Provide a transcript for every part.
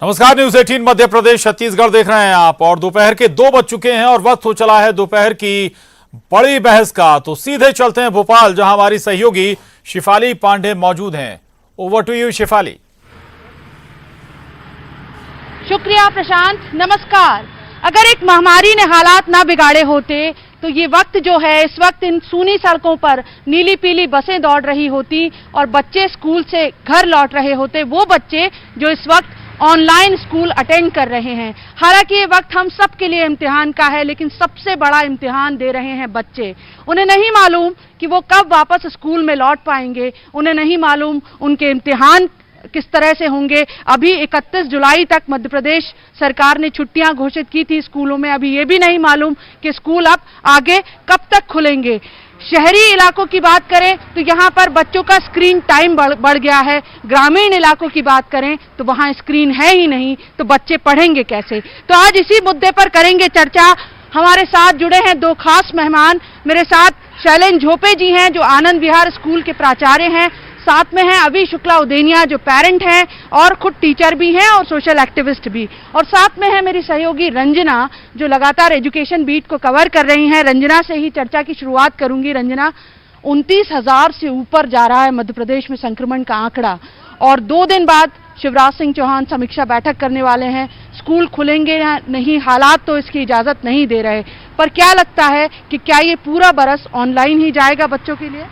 नमस्कार, न्यूज 18 मध्य प्रदेश छत्तीसगढ़ देख रहे हैं आप। और दोपहर के 2 बज चुके हैं और वक्त हो चला है दोपहर की बड़ी बहस का। तो सीधे चलते हैं भोपाल, जहां हमारी सहयोगी शिफाली पांडे मौजूद हैं। Over to you Shifali. शुक्रिया प्रशांत, नमस्कार। अगर एक महामारी ने हालात ना बिगाड़े होते तो ये वक्त जो है, इस वक्त इन सूनी सड़कों पर नीली पीली बसें दौड़ रही होती और बच्चे स्कूल से घर लौट रहे होते, वो बच्चे जो इस वक्त ऑनलाइन स्कूल अटेंड कर रहे हैं। हालांकि ये वक्त हम सब के लिए इम्तिहान का है, लेकिन सबसे बड़ा इम्तिहान दे रहे हैं बच्चे। उन्हें नहीं मालूम कि वो कब वापस स्कूल में लौट पाएंगे, उन्हें नहीं मालूम उनके इम्तिहान किस तरह से होंगे। अभी 31 जुलाई तक मध्य प्रदेश सरकार ने छुट्टियां घोषित की थी स्कूलों में। अभी ये भी नहीं मालूम कि स्कूल अब आगे कब तक खुलेंगे। शहरी इलाकों की बात करें तो यहाँ पर बच्चों का स्क्रीन टाइम बढ़ गया है। ग्रामीण इलाकों की बात करें तो वहाँ स्क्रीन है ही नहीं, तो बच्चे पढ़ेंगे कैसे। तो आज इसी मुद्दे पर करेंगे चर्चा। हमारे साथ जुड़े हैं 2 खास मेहमान। मेरे साथ शैलेन झोपे जी हैं, जो आनंद विहार स्कूल के प्राचार्य हैं। साथ में हैं अभी शुक्ला उदेनिया, जो पेरेंट हैं और खुद टीचर भी हैं और सोशल एक्टिविस्ट भी। और साथ में है मेरी सहयोगी रंजना, जो लगातार एजुकेशन बीट को कवर कर रही हैं। रंजना से ही चर्चा की शुरुआत करूंगी। रंजना, 29,000 से ऊपर जा रहा है मध्य प्रदेश में संक्रमण का आंकड़ा, और 2 दिन बाद शिवराज सिंह चौहान समीक्षा बैठक करने वाले हैं। स्कूल खुलेंगे या नहीं, हालात तो इसकी इजाजत नहीं दे रहे। पर क्या लगता है कि क्या ये पूरा बरस ऑनलाइन ही जाएगा बच्चों के लिए?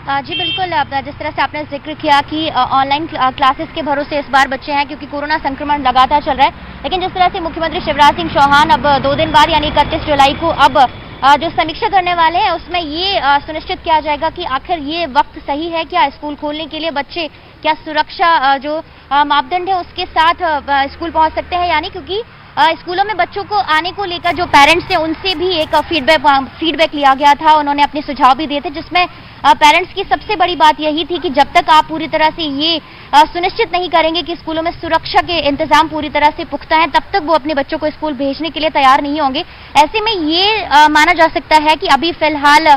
जी बिल्कुल, जिस तरह से आपने जिक्र किया कि ऑनलाइन क्लासेस के भरोसे इस बार बच्चे हैं, क्योंकि कोरोना संक्रमण लगातार चल रहा है। लेकिन जिस तरह से मुख्यमंत्री शिवराज सिंह चौहान अब 2 दिन बाद यानी 31 जुलाई को अब जो समीक्षा करने वाले हैं, उसमें ये सुनिश्चित किया जाएगा कि आखिर ये वक्त सही है क्या स्कूल खोलने के लिए। बच्चे क्या सुरक्षा जो मापदंड है उसके साथ स्कूल पहुंच सकते हैं, यानी क्योंकि स्कूलों में बच्चों को आने को लेकर जो पेरेंट्स थे उनसे भी एक फीडबैक लिया गया था। उन्होंने अपने सुझाव भी दिए थे, जिसमें पेरेंट्स की सबसे बड़ी बात यही थी कि जब तक आप पूरी तरह से ये सुनिश्चित नहीं करेंगे कि स्कूलों में सुरक्षा के इंतजाम पूरी तरह से पुख्ता हैं, तब तक वो अपने बच्चों को स्कूल भेजने के लिए तैयार नहीं होंगे। ऐसे में ये माना जा सकता है कि अभी फिलहाल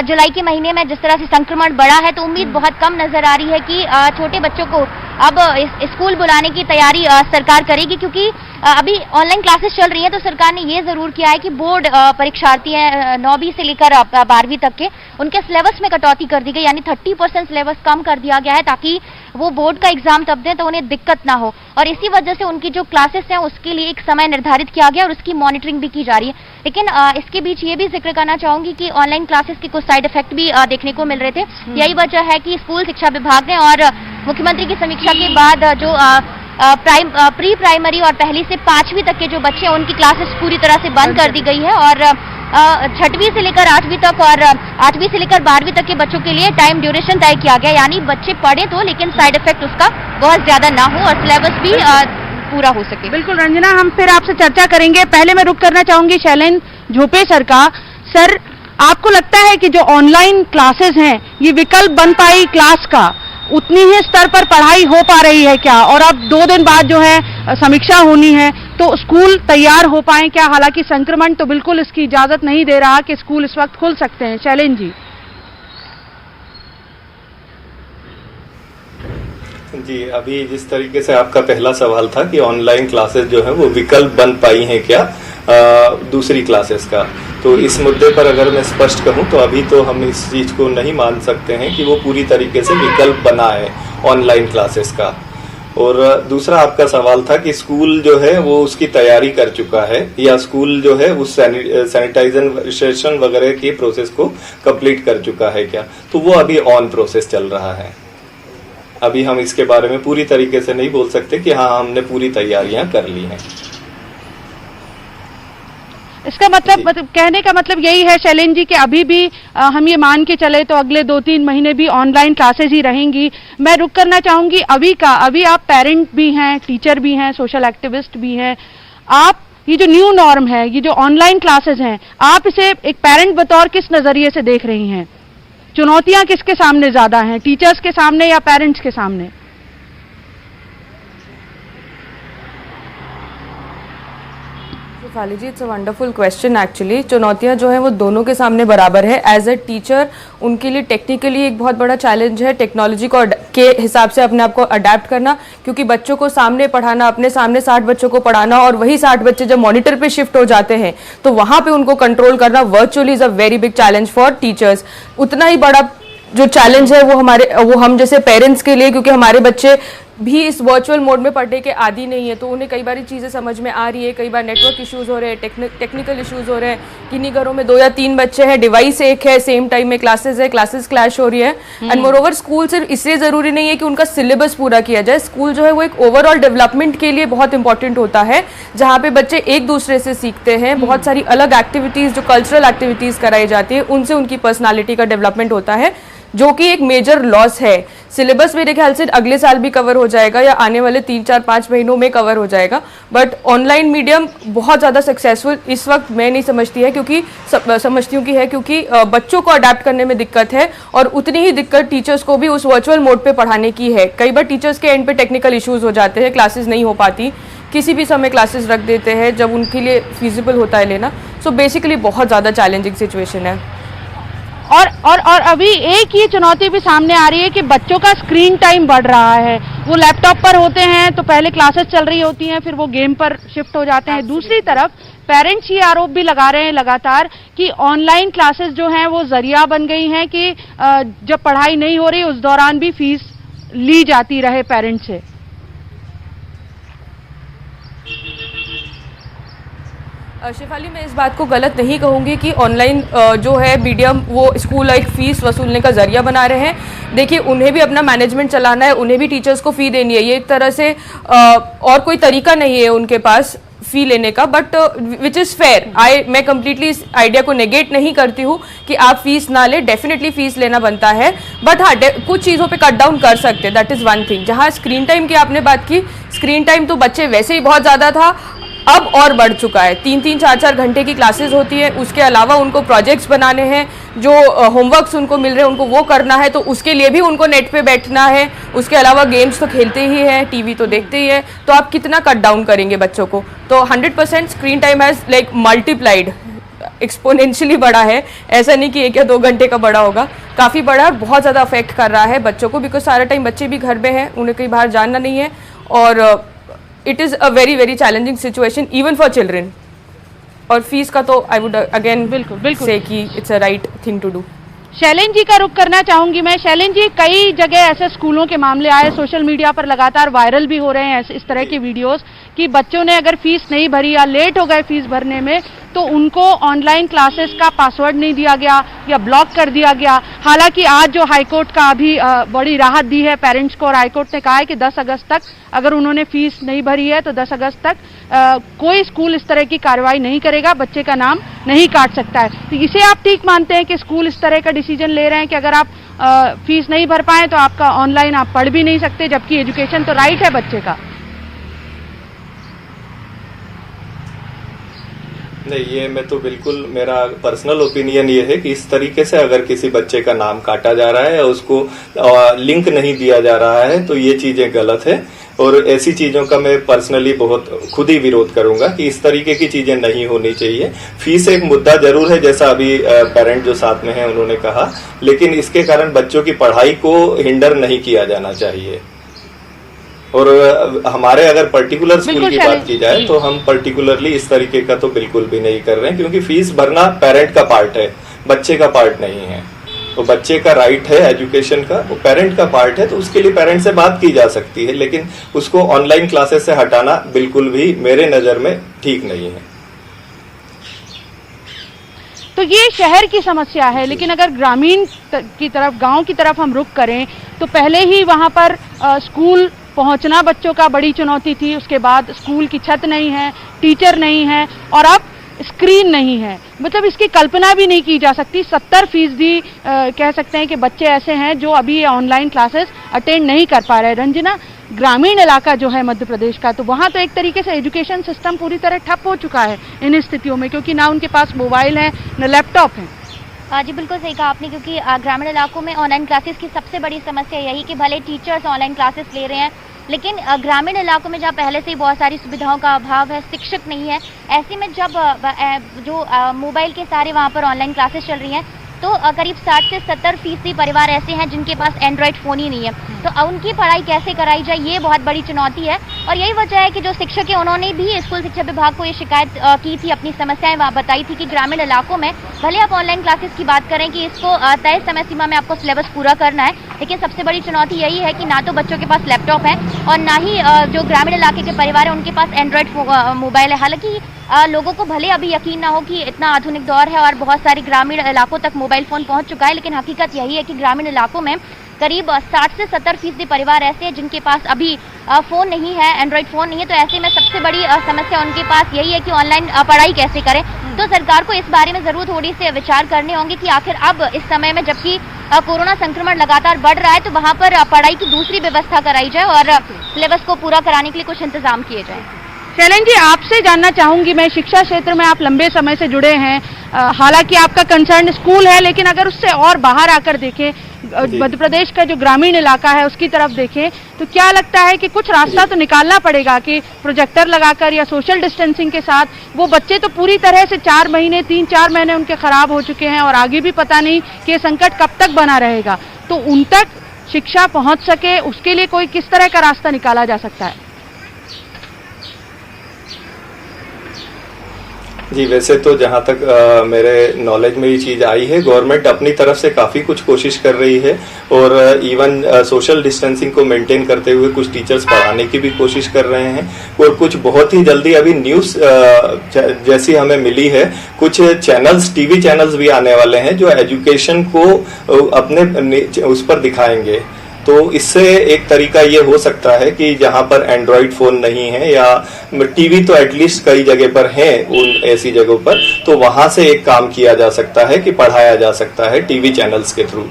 जुलाई के महीने में जिस तरह से संक्रमण बढ़ा है, तो उम्मीद बहुत कम नजर आ रही है कि छोटे बच्चों को अब स्कूल बुलाने की तैयारी सरकार करेगी। क्योंकि अभी ऑनलाइन क्लासेस चल रही हैं, तो सरकार ने ये जरूर किया है कि बोर्ड परीक्षार्थी हैं 9वीं से लेकर 12वीं तक के, उनके सिलेबस में कटौती कर दी गई, यानी 30% सिलेबस कम कर दिया गया है, ताकि वो बोर्ड का एग्जाम तब दें तो उन्हें दिक्कत ना हो। और इसी वजह से उनकी जो क्लासेस हैं उसके लिए एक समय निर्धारित किया गया और उसकी मॉनिटरिंग भी की जा रही है। लेकिन इसके बीच ये भी जिक्र करना चाहूंगी कि ऑनलाइन क्लासेस के कुछ साइड इफेक्ट भी देखने को मिल रहे थे। यही वजह है कि स्कूल शिक्षा विभाग ने और मुख्यमंत्री की समीक्षा के बाद जो प्री प्राइमरी और 1ली से 5वीं तक के जो बच्चे हैं उनकी क्लासेस पूरी तरह से बंद कर दी गई है, और 6वीं से लेकर 8वीं तक और 8वीं से लेकर 12वीं तक के बच्चों के लिए टाइम ड्यूरेशन तय किया गया, यानी बच्चे पढ़े तो लेकिन साइड इफेक्ट उसका बहुत ज्यादा ना हो और सिलेबस भी पूरा हो सके। बिल्कुल रंजना, हम फिर आपसे चर्चा करेंगे। पहले मैं रुक करना चाहूंगी शैलेन झोपे सर का। सर, आपको लगता है कि जो ऑनलाइन क्लासेस हैं ये विकल्प बन पाई क्लास का, उतनी ही स्तर पर पढ़ाई हो पा रही है क्या? और अब 2 दिन बाद जो है समीक्षा होनी है, तो स्कूल तैयार हो पाए क्या? हालांकि संक्रमण तो बिल्कुल इसकी इजाजत नहीं दे रहा कि स्कूल इस वक्त खुल सकते हैं। शैलेन जी। जी, अभी जिस तरीके से आपका पहला सवाल था कि ऑनलाइन क्लासेस जो है वो विकल्प बन पाई हैं क्या दूसरी क्लासेस का, तो इस मुद्दे पर अगर मैं स्पष्ट कहूं तो अभी तो हम इस चीज को नहीं मान सकते हैं कि वो पूरी तरीके से विकल्प बना है ऑनलाइन क्लासेस का। और दूसरा आपका सवाल था कि स्कूल जो है वो उसकी तैयारी कर चुका है या स्कूल जो है उस सैनिटाइजेशन वगैरह की प्रोसेस को कंप्लीट कर चुका है क्या, तो वो अभी ऑन प्रोसेस चल रहा है। अभी हम इसके बारे में पूरी तरीके से नहीं बोल सकते कि हाँ हमने पूरी तैयारियां कर ली हैं। इसका मतलब कहने का मतलब यही है शैलेन जी कि अभी भी हम ये मान के चले तो अगले 2-3 महीने भी ऑनलाइन क्लासेस ही रहेंगी। मैं रुक करना चाहूंगी अभी आप पेरेंट भी हैं, टीचर भी हैं, सोशल एक्टिविस्ट भी हैं। आप ये जो न्यू नॉर्म है, ये जो ऑनलाइन क्लासेस हैं, आप इसे एक पेरेंट बतौर किस नजरिए से देख रही हैं? चुनौतियां किसके सामने ज्यादा हैं, टीचर्स के सामने या पेरेंट्स के सामने? Shifali ji, it's a wonderful question. Actually चुनौतियां जो है वो दोनों के सामने बराबर है। एज ए टीचर उनके लिए टेक्निकली एक बहुत बड़ा चैलेंज है टेक्नोलॉजी को के हिसाब से अपने आप को अडेप्ट करना, क्योंकि बच्चों को सामने पढ़ाना, अपने सामने 60 बच्चों को पढ़ाना और वही 60 बच्चे जब मॉनिटर पे शिफ्ट हो जाते हैं तो वहाँ पे उनको कंट्रोल करना virtually is a very big challenge for teachers. उतना ही बड़ा जो चैलेंज है वो हम जैसे पेरेंट्स के लिए, क्योंकि हमारे बच्चे भी इस वर्चुअल मोड में पढ़ने के आदी नहीं है, तो उन्हें कई बार चीज़ें समझ में आ रही है, कई बार नेटवर्क इश्यूज़ हो रहे हैं, टेक्निकल इश्यूज़ हो रहे हैं, किन्हीं घरों में 2 या 3 बच्चे हैं, डिवाइस एक है, सेम टाइम में क्लासेस क्लैश हो रही है। एंड मोरओवर स्कूल सिर्फ इसलिए ज़रूरी नहीं है कि उनका सिलेबस पूरा किया जाए, स्कूल जो है वो एक ओवरऑल डेवलपमेंट के लिए बहुत इंपॉर्टेंट होता है, जहाँ पे बच्चे एक दूसरे से सीखते हैं, बहुत सारी अलग एक्टिविटीज़ जो कल्चरल एक्टिविटीज़ कराई जाती है उनसे उनकी पर्सनैलिटी का डेवलपमेंट होता है, जो कि एक मेजर लॉस है। सिलेबस मेरे ख्याल से अगले साल भी कवर हो जाएगा या आने वाले 3-4-5 महीनों में कवर हो जाएगा, बट ऑनलाइन मीडियम बहुत ज़्यादा सक्सेसफुल इस वक्त मैं नहीं समझती है, क्योंकि समझती हूँ कि है क्योंकि बच्चों को अडेप्ट करने में दिक्कत है और उतनी ही दिक्कत टीचर्स को भी उस वर्चुअल मोड पे पढ़ाने की है। कई बार टीचर्स के एंड पे टेक्निकल इश्यूज़ हो जाते हैं, क्लासेस नहीं हो पाती, किसी भी समय क्लासेस रख देते हैं जब उनके लिए फिजिबल होता है लेना। सो बेसिकली बहुत ज़्यादा चैलेंजिंग सिचुएशन है। और अभी एक ये चुनौती भी सामने आ रही है कि बच्चों का स्क्रीन टाइम बढ़ रहा है। वो लैपटॉप पर होते हैं तो पहले क्लासेस चल रही होती हैं, फिर वो गेम पर शिफ्ट हो जाते हैं। दूसरी तरफ पेरेंट्स ये आरोप भी लगा रहे हैं लगातार कि ऑनलाइन क्लासेस जो हैं वो जरिया बन गई हैं कि जब पढ़ाई नहीं हो रही उस दौरान भी फीस ली जाती रहे पेरेंट्स से। शिफाली, मैं इस बात को गलत नहीं कहूँगी कि ऑनलाइन जो है मीडियम वो स्कूल एक फ़ीस वसूलने का ज़रिया बना रहे हैं। देखिए, उन्हें भी अपना मैनेजमेंट चलाना है, उन्हें भी टीचर्स को फ़ी देनी है, ये एक तरह से और कोई तरीका नहीं है उनके पास फ़ी लेने का, बट विच इज़ फेयर। मैं कम्प्लीटली इस आइडिया को नेगेट नहीं करती हूँ कि आप फीस ना ले, डेफिनेटली फ़ीस लेना बनता है, बट हाँ कुछ चीज़ों पे कट डाउन कर सकते हैं, दैट इज़ वन थिंग। जहाँ स्क्रीन टाइम की आपने बात की, स्क्रीन टाइम तो बच्चे वैसे ही बहुत ज़्यादा था, अब और बढ़ चुका है। 3-3, 4-4 घंटे की क्लासेस होती है, उसके अलावा उनको प्रोजेक्ट्स बनाने हैं, जो होमवर्क्स उनको मिल रहे हैं उनको वो करना है, तो उसके लिए भी उनको नेट पे बैठना है। उसके अलावा गेम्स तो खेलते ही हैं, टीवी तो देखते ही हैं, तो आप कितना कट डाउन करेंगे बच्चों को। तो 100% screen time has like multiplied, exponentially बढ़ा है। ऐसा नहीं कि 1 या 2 घंटे का बड़ा होगा, काफ़ी बड़ा है, बहुत ज़्यादा अफेक्ट कर रहा है बच्चों को, बिकॉज सारा टाइम बच्चे भी घर में हैं, उन्हें कहीं बाहर जाना नहीं है, और it is a very very challenging situation even for children. और फीस का तो आई वुड अगेन बिल्कुल से कि it's a right thing to do. Shailen ji का रुख करना चाहूंगी मैं। शैलेन जी, कई जगह ऐसे स्कूलों के मामले आए, सोशल मीडिया पर लगातार वायरल भी हो रहे हैं इस तरह के वीडियोस कि बच्चों ने अगर फीस नहीं भरी या लेट हो गए फीस भरने में तो उनको ऑनलाइन क्लासेस का पासवर्ड नहीं दिया गया या ब्लॉक कर दिया गया। हालांकि आज जो हाईकोर्ट का अभी बड़ी राहत दी है पेरेंट्स को, और हाईकोर्ट ने कहा है कि 10 अगस्त तक अगर उन्होंने फीस नहीं भरी है तो 10 अगस्त तक कोई स्कूल इस तरह की कार्रवाई नहीं करेगा, बच्चे का नाम नहीं काट सकता है। तो इसे आप ठीक मानते हैं कि स्कूल इस तरह का डिसीजन ले रहे हैं कि अगर आप फीस नहीं भर पाए तो आपका ऑनलाइन आप पढ़ भी नहीं सकते, जबकि एजुकेशन तो राइट है बच्चे का? नहीं, ये मैं तो बिल्कुल, मेरा पर्सनल ओपिनियन ये है कि इस तरीके से अगर किसी बच्चे का नाम काटा जा रहा है या उसको लिंक नहीं दिया जा रहा है तो ये चीजें गलत है, और ऐसी चीजों का मैं पर्सनली बहुत खुद ही विरोध करूंगा कि इस तरीके की चीजें नहीं होनी चाहिए। फीस एक मुद्दा जरूर है, जैसा अभी पेरेंट जो साथ में हैं उन्होंने कहा, लेकिन इसके कारण बच्चों की पढ़ाई को हिंडर नहीं किया जाना चाहिए। और हमारे अगर पर्टिकुलर स्कूल की बात की जाए तो हम पर्टिकुलरली इस तरीके का तो बिल्कुल भी नहीं कर रहे हैं, क्योंकि फीस भरना पेरेंट का पार्ट है, बच्चे का पार्ट नहीं है। तो बच्चे का राइट है एजुकेशन का, वो पेरेंट का पार्ट है, तो उसके लिए पेरेंट से बात की जा सकती है, लेकिन उसको ऑनलाइन क्लासेस से हटाना बिल्कुल भी मेरे नजर में ठीक नहीं है। तो ये शहर की समस्या है, लेकिन अगर ग्रामीण की तरफ, गांव की तरफ हम रुख करें तो पहले ही वहां पर स्कूल पहुंचना बच्चों का बड़ी चुनौती थी, उसके बाद स्कूल की छत नहीं है, टीचर नहीं है, और अब स्क्रीन नहीं है। मतलब इसकी कल्पना भी नहीं की जा सकती। 70% कह सकते हैं कि बच्चे ऐसे हैं जो अभी ये ऑनलाइन क्लासेस अटेंड नहीं कर पा रहे हैं। रंजना, ग्रामीण इलाका जो है मध्य प्रदेश का, तो वहाँ तो एक तरीके से एजुकेशन सिस्टम पूरी तरह ठप हो चुका है इन स्थितियों में, क्योंकि ना उनके पास मोबाइल है न लैपटॉप है। जी बिल्कुल सही कहा आपने, क्योंकि ग्रामीण इलाकों में ऑनलाइन क्लासेस की सबसे बड़ी समस्या यही कि भले टीचर्स ऑनलाइन क्लासेस ले रहे हैं लेकिन ग्रामीण इलाकों में जहाँ पहले से ही बहुत सारी सुविधाओं का अभाव है, शिक्षक नहीं है, ऐसे में जब जो मोबाइल के सारे वहाँ पर ऑनलाइन क्लासेस चल रही हैं, तो करीब 60 से 70% परिवार ऐसे हैं जिनके पास एंड्रॉयड फ़ोन ही नहीं है। तो उनकी पढ़ाई कैसे कराई जाए, ये बहुत बड़ी चुनौती है। और यही वजह है कि जो शिक्षक है उन्होंने भी स्कूल शिक्षा विभाग को ये शिकायत की थी, अपनी समस्याएं वहाँ बताई थी कि ग्रामीण इलाकों में भले आप ऑनलाइन क्लासेस की बात करें कि इसको तय समय सीमा में आपको सिलेबस पूरा करना है, लेकिन सबसे बड़ी चुनौती यही है कि ना तो बच्चों के पास लैपटॉप है और ना ही जो ग्रामीण इलाके के परिवार है उनके पास एंड्रॉयड मोबाइल है। हालांकि लोगों को भले अभी यकीन ना हो कि इतना आधुनिक दौर है और बहुत सारे ग्रामीण इलाकों तक मोबाइल फ़ोन पहुंच चुका है, लेकिन हकीकत यही है कि ग्रामीण इलाकों में करीब 60 से 70% परिवार ऐसे हैं जिनके पास अभी फ़ोन नहीं है, एंड्रॉयड फ़ोन नहीं है। तो ऐसे में सबसे बड़ी समस्या उनके पास यही है कि ऑनलाइन पढ़ाई कैसे करें। तो सरकार को इस बारे में ज़रूर थोड़ी सी विचार करने होंगे कि आखिर अब इस समय में जबकि कोरोना संक्रमण लगातार बढ़ रहा है, तो वहाँ पर पढ़ाई की दूसरी व्यवस्था कराई जाए और सिलेबस को पूरा कराने के लिए कुछ इंतजाम किए जाए। शैलेन जी, आपसे जानना चाहूंगी मैं, शिक्षा क्षेत्र में आप लंबे समय से जुड़े हैं, हालांकि आपका कंसर्न स्कूल है, लेकिन अगर उससे और बाहर आकर देखें, मध्य प्रदेश का जो ग्रामीण इलाका है उसकी तरफ देखें, तो क्या लगता है कि कुछ रास्ता तो निकालना पड़ेगा कि प्रोजेक्टर लगाकर या सोशल डिस्टेंसिंग के साथ वो बच्चे तो पूरी तरह से 3-4 महीने उनके खराब हो चुके हैं और आगे भी पता नहीं कि ये संकट कब तक बना रहेगा, तो उन तक शिक्षा पहुंच सके उसके लिए कोई किस तरह का रास्ता निकाला जा सकता है? जी, वैसे तो जहाँ तक मेरे नॉलेज में ये चीज़ आई है, गवर्नमेंट अपनी तरफ से काफ़ी कुछ कोशिश कर रही है और इवन सोशल डिस्टेंसिंग को मेंटेन करते हुए कुछ टीचर्स पढ़ाने की भी कोशिश कर रहे हैं। और कुछ बहुत ही जल्दी अभी न्यूज़ जैसी हमें मिली है, कुछ चैनल्स, टीवी चैनल्स भी आने वाले हैं जो एजुकेशन को अपने उस पर दिखाएंगे। तो इससे एक तरीका ये हो सकता है कि जहां पर एंड्रॉयड फोन नहीं है या टीवी तो एटलीस्ट कई जगह पर है, उन ऐसी जगहों पर तो वहां से एक काम किया जा सकता है कि पढ़ाया जा सकता है टीवी चैनल्स के थ्रू।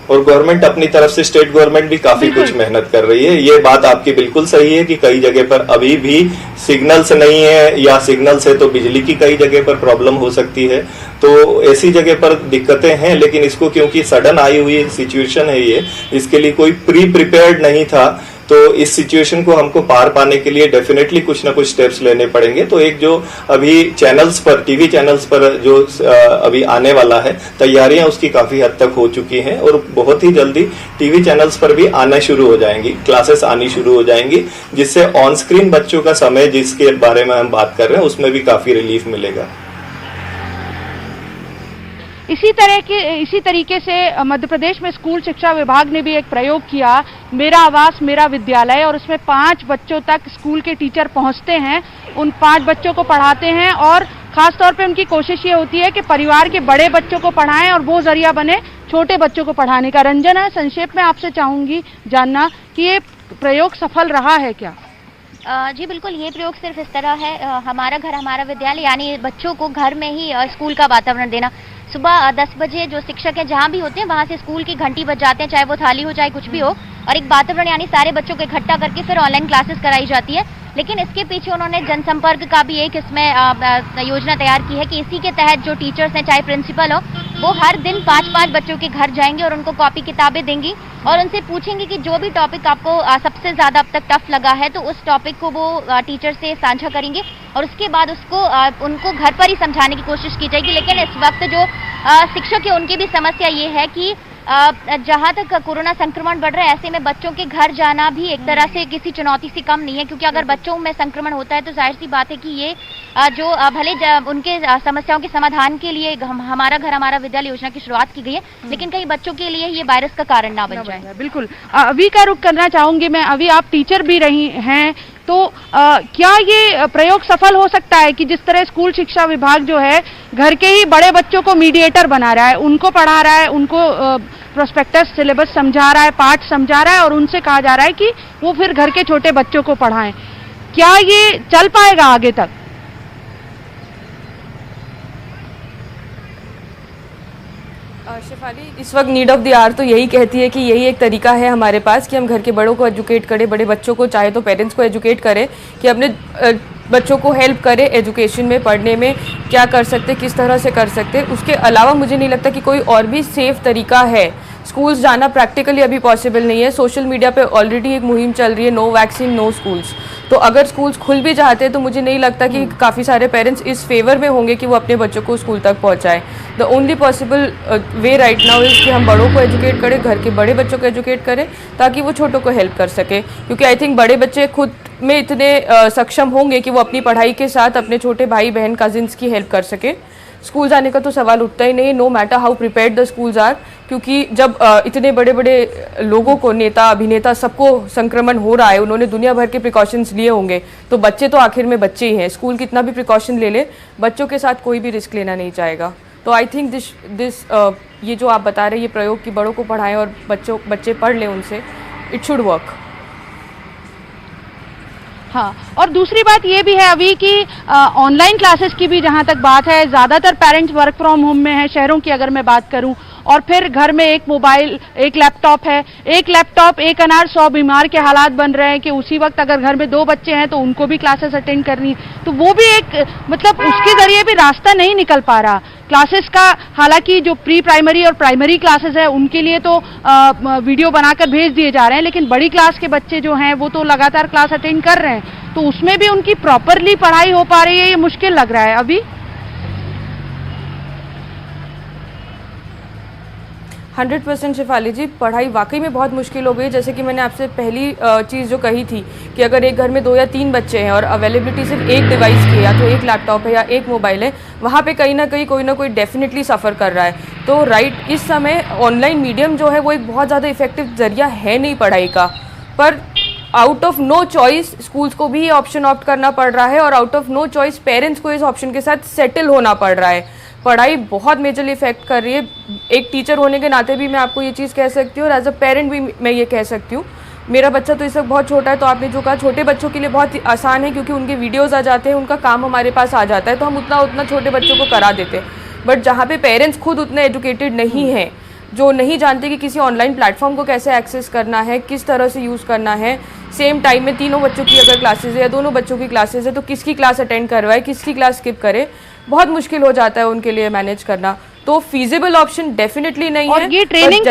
और गवर्नमेंट अपनी तरफ से, स्टेट गवर्नमेंट भी काफी कुछ मेहनत कर रही है। ये बात आपकी बिल्कुल सही है कि कई जगह पर अभी भी सिग्नल्स नहीं है या सिग्नल से तो बिजली की कई जगह पर प्रॉब्लम हो सकती है, तो ऐसी जगह पर दिक्कतें हैं। लेकिन इसको क्योंकि सडन आई हुई सिचुएशन है ये, इसके लिए कोई प्री प्रिपेयर्ड नहीं था, तो इस सिचुएशन को हमको पार पाने के लिए डेफिनेटली कुछ ना कुछ स्टेप्स लेने पड़ेंगे। तो एक जो अभी चैनल्स पर, टीवी चैनल्स पर जो अभी आने वाला है, तैयारियां उसकी काफी हद तक हो चुकी हैं और बहुत ही जल्दी टीवी चैनल्स पर भी आना शुरू हो जाएंगी, क्लासेस आनी शुरू हो जाएंगी, जिससे ऑन स्क्रीन बच्चों का समय जिसके बारे में हम बात कर रहे हैं उसमें भी काफी रिलीफ मिलेगा। इसी तरीके से मध्य प्रदेश में स्कूल शिक्षा विभाग ने भी एक प्रयोग किया, मेरा आवास मेरा विद्यालय, और उसमें 5 बच्चों तक स्कूल के टीचर पहुंचते हैं, उन 5 बच्चों को पढ़ाते हैं और खास तौर पे उनकी कोशिश ये होती है कि परिवार के बड़े बच्चों को पढ़ाएं और वो जरिया बने छोटे बच्चों को पढ़ाने का। रंजना, संक्षेप में आपसे चाहूंगी जानना कि ये प्रयोग सफल रहा है क्या? जी बिल्कुल, ये प्रयोग सिर्फ इस तरह है, हमारा घर हमारा विद्यालय, यानी बच्चों को घर में ही स्कूल का वातावरण देना। सुबह 10 बजे जो शिक्षक हैं जहाँ भी होते हैं वहाँ से स्कूल की घंटी बज जाते हैं, चाहे वो थाली हो चाहे कुछ भी हो, और एक वातावरण यानी सारे बच्चों को इकट्ठा करके फिर ऑनलाइन क्लासेस कराई जाती है। लेकिन इसके पीछे उन्होंने जनसंपर्क का भी एक इसमें योजना तैयार की है कि इसी के तहत जो टीचर्स हैं, चाहे प्रिंसिपल हो, वो हर दिन 5-5 बच्चों के घर जाएंगे और उनको कॉपी किताबें देंगी और उनसे पूछेंगे कि जो भी टॉपिक आपको सबसे ज़्यादा अब तक टफ लगा है तो उस टॉपिक को वो टीचर से साझा करेंगे और उसके बाद उसको उनको घर पर ही समझाने की कोशिश की जाएगी। लेकिन इस वक्त जो शिक्षक है उनकी भी समस्या ये है कि जहाँ तक कोरोना संक्रमण बढ़ रहा है, ऐसे में बच्चों के घर जाना भी एक तरह से किसी चुनौती से कम नहीं है, क्योंकि अगर बच्चों में संक्रमण होता है तो जाहिर सी बात है कि ये जो भले उनके समस्याओं के समाधान के लिए हमारा घर हमारा विद्यालय योजना की शुरुआत की गई है, लेकिन कई बच्चों के लिए ये वायरस का कारण ना बन जाए। बिल्कुल, अभी का रुख करना चाहूंगी मैं। अभी आप टीचर भी रही हैं, तो क्या ये प्रयोग सफल हो सकता है कि जिस तरह स्कूल शिक्षा विभाग जो है घर के ही बड़े बच्चों को मीडिएटर बना रहा है, उनको पढ़ा रहा है, उनको प्रोस्पेक्टस सिलेबस समझा रहा है, पाठ समझा रहा है और उनसे कहा जा रहा है कि वो फिर घर के छोटे बच्चों को पढ़ाएं, क्या ये चल पाएगा आगे तक? शिफाली, इस वक्त नीड ऑफ द आवर तो यही कहती है कि यही एक तरीका है हमारे पास कि हम घर के बड़ों को एजुकेट करें, बड़े बच्चों को, चाहे तो पेरेंट्स को एजुकेट करें कि अपने बच्चों को हेल्प करें एजुकेशन में, पढ़ने में, क्या कर सकते, किस तरह से कर सकते। उसके अलावा मुझे नहीं लगता कि कोई और भी सेफ तरीका है स्कूल्स जाना प्रैक्टिकली अभी पॉसिबल नहीं है। सोशल मीडिया पे ऑलरेडी एक मुहिम चल रही है, नो वैक्सीन नो स्कूल्स। तो अगर स्कूल्स खुल भी जाते हैं तो मुझे नहीं लगता कि काफ़ी सारे पेरेंट्स इस फेवर में होंगे कि वो अपने बच्चों को स्कूल तक पहुंचाएं। The only possible way right now is कि हम बड़ों को एजुकेट करें, घर के बड़े बच्चों को एजुकेट करें ताकि वो छोटों को हेल्प कर सके, क्योंकि आई थिंक बड़े बच्चे खुद में इतने सक्षम होंगे कि वो अपनी पढ़ाई के साथ अपने छोटे भाई बहन कजिन्स की हेल्प कर सके। स्कूल जाने का तो सवाल उठता ही नहीं, no matter how prepared the schools are, क्योंकि जब इतने बड़े बड़े लोगों को, नेता अभिनेता सबको संक्रमण हो रहा है, उन्होंने दुनिया भर के प्रिकॉशंस लिए होंगे, तो बच्चे तो आखिर में बच्चे ही हैं। स्कूल कितना भी प्रिकॉशन ले ले, बच्चों के साथ कोई भी रिस्क लेना नहीं चाहेगा। तो आई थिंक दिस ये जो आप बता रहे हैं ये प्रयोग कि बड़ों को पढ़ाएं और बच्चे पढ़ लें उनसे, इट शुड वर्क। हाँ, और दूसरी बात ये भी है अभी कि ऑनलाइन क्लासेस की भी जहाँ तक बात है, ज़्यादातर पेरेंट्स वर्क फ्रॉम होम में हैं। शहरों की अगर मैं बात करूँ, और फिर घर में एक मोबाइल एक लैपटॉप है, एक लैपटॉप एक अनार 100 बीमार के हालात बन रहे हैं कि उसी वक्त अगर घर में 2 बच्चे हैं तो उनको भी क्लासेस अटेंड करनी, तो वो भी एक मतलब उसके जरिए भी रास्ता नहीं निकल पा रहा क्लासेस का। हालांकि जो प्री प्राइमरी और प्राइमरी क्लासेस है उनके लिए तो वीडियो बनाकर भेज दिए जा रहे हैं, लेकिन बड़ी क्लास के बच्चे जो हैं वो तो लगातार क्लास अटेंड कर रहे हैं, तो उसमें भी उनकी प्रॉपरली पढ़ाई हो पा रही है, ये मुश्किल लग रहा है अभी। 100% शिफाली जी, पढ़ाई वाकई में बहुत मुश्किल हो गई। जैसे कि मैंने आपसे पहली चीज़ जो कही थी कि अगर एक घर में 2 या 3 बच्चे हैं और अवेलेबिलिटी सिर्फ एक डिवाइस की है, या तो एक लैपटॉप है या एक मोबाइल है, वहाँ पे कहीं ना कहीं कोई ना कोई डेफिनेटली सफ़र कर रहा है। तो राइट, इस समय ऑनलाइन मीडियम जो है वो एक बहुत ज़्यादा इफेक्टिव जरिया है नहीं पढ़ाई का, पर out of no choice schools को भी ये ऑप्शन ऑप्ट करना पड़ रहा है, और out of no choice parents को इस ऑप्शन के साथ सेटल होना पड़ रहा है। पढ़ाई बहुत मेजरली इफेक्ट कर रही है। एक टीचर होने के नाते भी मैं आपको ये चीज़ कह सकती हूँ, और एज अ पेरेंट भी मैं ये कह सकती हूँ। मेरा बच्चा तो इस वक्त बहुत छोटा है, तो आपने जो कहा छोटे बच्चों के लिए बहुत आसान है, क्योंकि उनके वीडियोज़ आ जाते हैं, उनका काम हमारे पास आ जाता है, तो हम उतना छोटे बच्चों को करा देते हैं। बट जहाँ पे पेरेंट्स खुद उतने एजुकेटेड नहीं हैं, जो नहीं जानते कि किसी ऑनलाइन प्लेटफॉर्म को कैसे एक्सेस करना है, किस तरह से यूज़ करना है, सेम टाइम में तीनों बच्चों की अगर क्लासेज है या दोनों बच्चों की क्लासेज है तो किसकी क्लास अटेंड करवाए, किसकी क्लास स्किप करे, बहुत मुश्किल हो जाता है उनके लिए मैनेज करना। तो फीजिबल ऑप्शन डेफिनेटली नहीं और है। ये ट्रेनिंग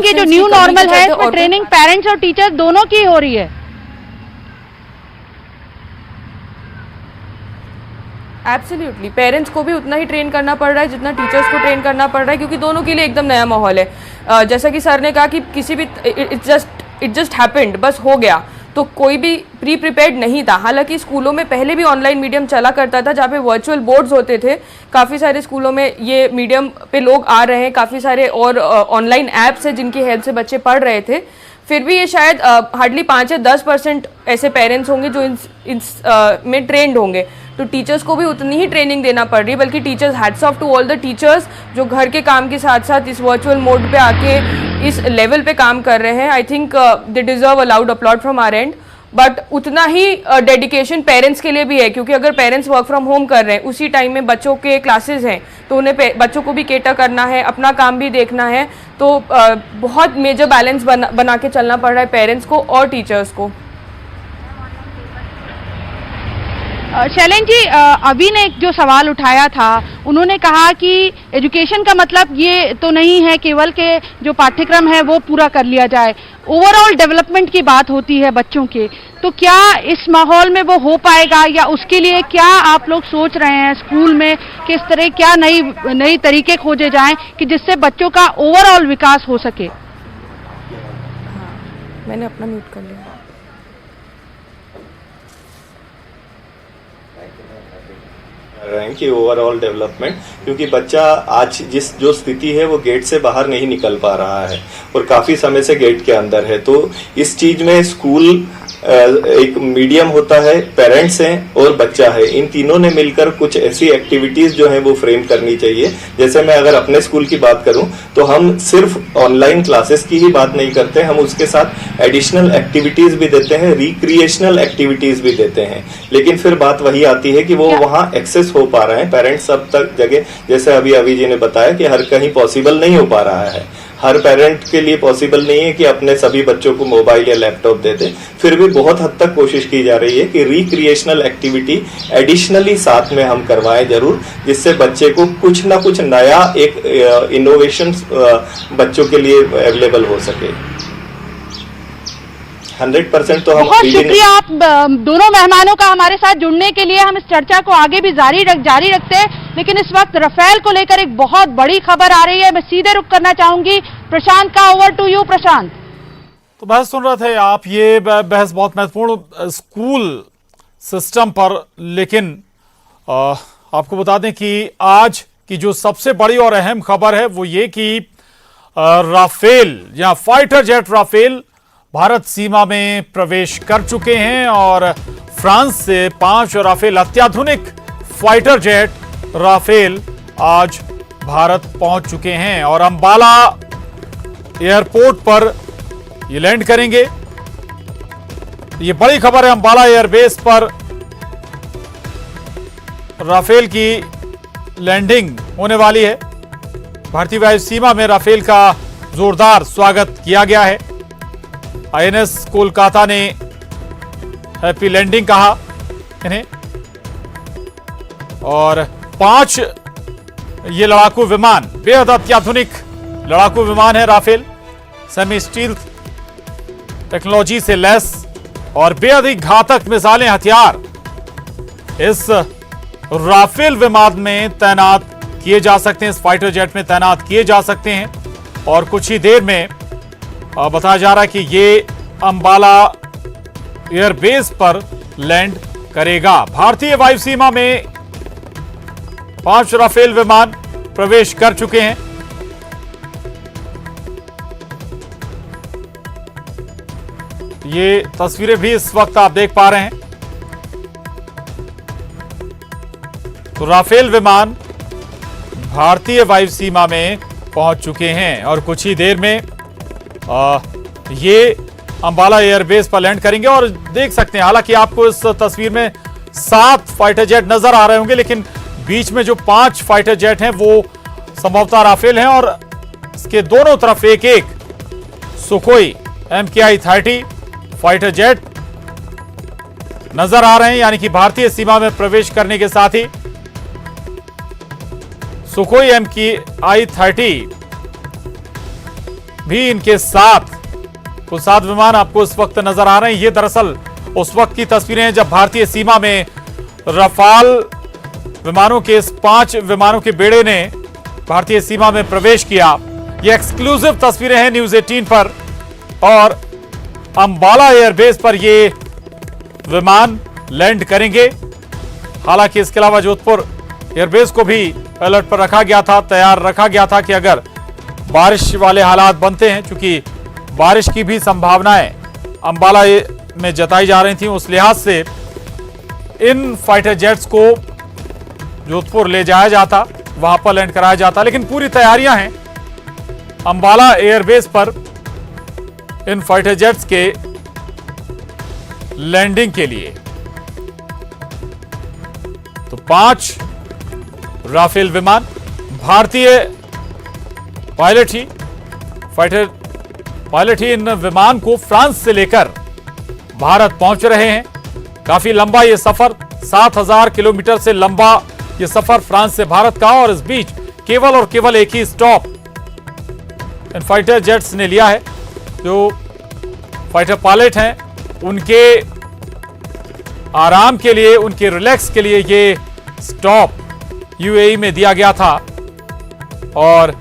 की जो न्यू नॉर्मल है, इसमें ट्रेनिंग पेरेंट्स और टीचर दोनों की हो रही है। एब्सोल्युटली, पेरेंट्स को भी उतना ही ट्रेन करना पड़ रहा है जितना टीचर्स को ट्रेन करना पड़ रहा है, क्योंकि दोनों के लिए एकदम नया माहौल है। जैसा कि सर ने कहा कि किसी भी इट जस्ट हैपेंड, बस हो गया, तो कोई भी प्री प्रिपेयर्ड नहीं था। हालांकि स्कूलों में पहले भी ऑनलाइन मीडियम चला करता था, जहाँ पे वर्चुअल बोर्ड्स होते थे। काफ़ी सारे स्कूलों में ये मीडियम पे लोग आ रहे हैं, काफ़ी सारे और ऑनलाइन ऐप्स हैं जिनकी हेल्प से बच्चे पढ़ रहे थे। फिर भी ये शायद हार्डली 5 या 10% ऐसे पेरेंट्स होंगे जो में ट्रेंड होंगे। तो टीचर्स को भी उतनी ही ट्रेनिंग देना पड़ रही है, बल्कि teachers, hats off to all the teachers जो घर के काम के साथ साथ इस वर्चुअल मोड पे आके इस लेवल पे काम कर रहे हैं। I think they deserve a loud applause from our end. But उतना ही डेडिकेशन पेरेंट्स के लिए भी है, क्योंकि अगर पेरेंट्स वर्क फ्रॉम होम कर रहे हैं, उसी टाइम में बच्चों के क्लासेस हैं, तो उन्हें बच्चों को भी केटर करना है, अपना काम भी देखना है। तो बहुत मेजर बैलेंस बना के चलना पड़ रहा है पेरेंट्स को और टीचर्स को। शैलेन जी, अभी ने एक जो सवाल उठाया था, उन्होंने कहा कि एजुकेशन का मतलब ये तो नहीं है केवल के जो पाठ्यक्रम है वो पूरा कर लिया जाए, ओवरऑल डेवलपमेंट की बात होती है बच्चों के। तो क्या इस माहौल में वो हो पाएगा, या उसके लिए क्या आप लोग सोच रहे हैं स्कूल में, किस तरह क्या नई तरीके खोजे जाएं कि जिससे बच्चों का ओवरऑल विकास हो सके? मैंने अपना म्यूट कर लिया। रहे हैं कि ओवरऑल डेवलपमेंट, क्योंकि बच्चा आज जो स्थिति है वो गेट से बाहर नहीं निकल पा रहा है और काफी समय से गेट के अंदर है। तो इस चीज में स्कूल एक मीडियम होता है, पेरेंट्स हैं और बच्चा है, इन तीनों ने मिलकर कुछ ऐसी एक्टिविटीज जो है वो फ्रेम करनी चाहिए। जैसे मैं अगर अपने स्कूल की बात करूं तो हम सिर्फ ऑनलाइन क्लासेस की ही बात नहीं करते, हम उसके साथ एडिशनल एक्टिविटीज भी देते हैं, रिक्रिएशनल एक्टिविटीज भी देते हैं। लेकिन फिर बात वही आती है कि वो वहाँ एक्सेस हो पा रहे हैं पेरेंट्स सब तक जगह, जैसे अभी जी ने बताया कि हर कहीं पॉसिबल नहीं हो पा रहा है। हर पेरेंट के लिए पॉसिबल नहीं है कि अपने सभी बच्चों को मोबाइल या लैपटॉप दे दे, फिर भी बहुत हद तक कोशिश की जा रही है कि रिक्रिएशनल एक्टिविटी एडिशनली साथ में हम करवाएं जरूर, जिससे बच्चे को कुछ ना कुछ नया एक इनोवेशन बच्चों के लिए अवेलेबल हो सके। 100% तो हम बहुत शुक्रिया आप दोनों मेहमानों का हमारे साथ जुड़ने के लिए। हम इस चर्चा को आगे भी जारी रखते हैं, लेकिन इस वक्त राफेल को लेकर एक बहुत बड़ी खबर आ रही है। मैं सीधे रुख करना चाहूंगी प्रशांत का। ओवर टू यू प्रशांत। तो बहस सुन रहे थे आप, ये बहस बहुत महत्वपूर्ण स्कूल सिस्टम पर, लेकिन आपको बता दें कि आज की जो सबसे बड़ी और अहम खबर है वो ये कि राफेल या फाइटर जेट राफेल भारत सीमा में प्रवेश कर चुके हैं और फ्रांस से 5 राफेल अत्याधुनिक फाइटर जेट राफेल आज भारत पहुंच चुके हैं और अंबाला एयरपोर्ट पर ये लैंड करेंगे। ये बड़ी खबर है, अंबाला एयरबेस पर राफेल की लैंडिंग होने वाली है। भारतीय वायु सीमा में राफेल का जोरदार स्वागत किया गया है। आईएनएस कोलकाता ने हैप्पी लैंडिंग कहा इन्हें, और 5 ये लड़ाकू विमान, बेहद अत्याधुनिक लड़ाकू विमान है राफेल, सेमी स्टील टेक्नोलॉजी से लैस और बेहद ही घातक मिसाइलें हथियार इस राफेल विमान में तैनात किए जा सकते हैं, इस फाइटर जेट में तैनात किए जा सकते हैं। और कुछ ही देर में बताया जा रहा है कि ये अंबाला एयरबेस पर लैंड करेगा। भारतीय वायु सीमा में 5 राफेल विमान प्रवेश कर चुके हैं। ये तस्वीरें भी इस वक्त आप देख पा रहे हैं। तो राफेल विमान भारतीय वायु सीमा में पहुंच चुके हैं और कुछ ही देर में ये अंबाला एयरबेस पर लैंड करेंगे। और देख सकते हैं, हालांकि आपको इस तस्वीर में 7 फाइटर जेट नजर आ रहे होंगे, लेकिन बीच में जो 5 फाइटर जेट हैं वो संभवतः राफेल हैं और इसके दोनों तरफ एक एक सुखोई MKI-30 फाइटर जेट नजर आ रहे हैं। यानी कि भारतीय सीमा में प्रवेश करने के साथ ही सुखोई MKI-30 भी इनके साथ कुल 7 विमान आपको इस वक्त नजर आ रहे हैं। ये दरअसल उस वक्त की तस्वीरें हैं जब भारतीय सीमा में रफाल विमानों के इस 5 विमानों के बेड़े ने भारतीय सीमा में प्रवेश किया। ये एक्सक्लूसिव तस्वीरें हैं न्यूज़ 18 पर और अंबाला एयरबेस पर ये विमान लैंड करेंगे। हालांकि इसके अलावा जोधपुर एयरबेस को भी अलर्ट पर रखा गया था, तैयार रखा गया था कि अगर बारिश वाले हालात बनते हैं, क्योंकि बारिश की भी संभावनाएं अंबाला में जताई जा रही थी, उस लिहाज से इन फाइटर जेट्स को जोधपुर ले जाया जाता, वहां पर लैंड कराया जाता। लेकिन पूरी तैयारियां हैं अंबाला एयरबेस पर इन फाइटर जेट्स के लैंडिंग के लिए। तो 5 राफेल विमान, भारतीय फाइटर पायलट ही इन विमान को फ्रांस से लेकर भारत पहुंच रहे हैं। काफी लंबा ये सफर, 7000 किलोमीटर से लंबा ये सफर फ्रांस से भारत का, और इस बीच केवल और केवल एक ही स्टॉप इन फाइटर जेट्स ने लिया है। जो फाइटर पायलट हैं उनके आराम के लिए, उनके रिलैक्स के लिए ये स्टॉप यूएई में दिया गया था और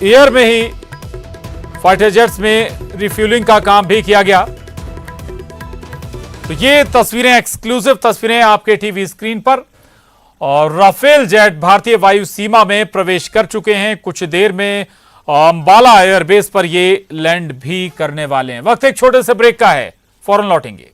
एयर में ही फाइटर जेट्स में रिफ्यूलिंग का काम भी किया गया। तो ये तस्वीरें, एक्सक्लूसिव तस्वीरें आपके टीवी स्क्रीन पर, और राफेल जेट भारतीय वायु सीमा में प्रवेश कर चुके हैं। कुछ देर में अंबाला एयरबेस पर ये लैंड भी करने वाले हैं। वक्त एक छोटे से ब्रेक का है, फौरन लौटेंगे।